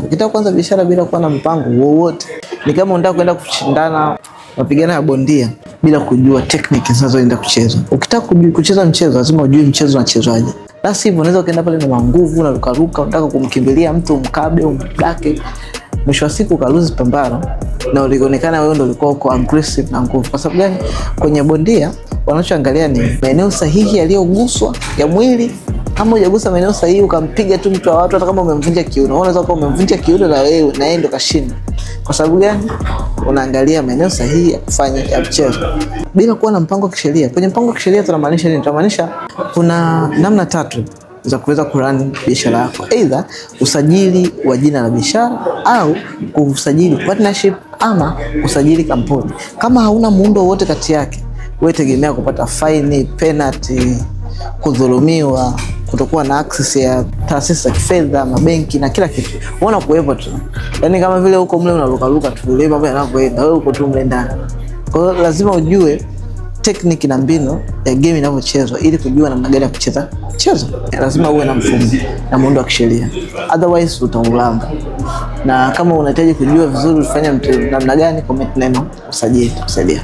Ukitaka kuanza biashara bila kuwa na mpango wowote, ni kama unataka kwenda kushindana mapigano ya bondia bila kujua technique zinazoenda kuchezwa. Ukitaka kucheza mchezo lazima ujue mchezo unachezwaje. La sivyo unaweza kaenda pale na nguvu na rukaruka, unataka kumkimbilia mtu mkabe umdake, mwisho wa siku ukaluzi pambano na ulionekana wewe ndio ulikuwa uko aggressive na nguvu. Kwa sababu gani? Kwenye bondia wanachoangalia ni maeneo sahihi yaliyoguswa ya mwili. Kama hujagusa maeneo sahihi ukampiga tu mtu wa watu, hata kama umemvunja kiuno, unaweza kuwa umemvunja kiuno na wewe na yeye ndo kashinda. Kwa sababu gani? Unaangalia maeneo sahihi ya kufanya ya mchezo bila kuwa na mpango wa kisheria. Kwenye mpango wa kisheria tunamaanisha nini? Tunamaanisha kuna namna 3 za kuweza kurun biashara yako. Either usajili wa jina la biashara au kusajili partnership ama usajili kampuni. Kama hauna muundo wote kati yake, wewe tegemea kupata fine, penalty, kudhulumiwa, kutokuwa na access ya taasisi za kifedha, mabenki na kila kitu. Unaona kuwepo tu. Yaani kama vile huko mle unaruka tu, ile mambo yanavyoenda, wewe uko tu mle ndani. Kwa hiyo lazima ujue technique na mbinu ya game inavyochezwa ili kujua namna gani ya kucheza mchezo. Lazima uwe na mfumo na muundo wa kisheria. Otherwise utaulamba. Na kama unahitaji kujua vizuri ufanye namna gani, comment neno usajili kusaidia.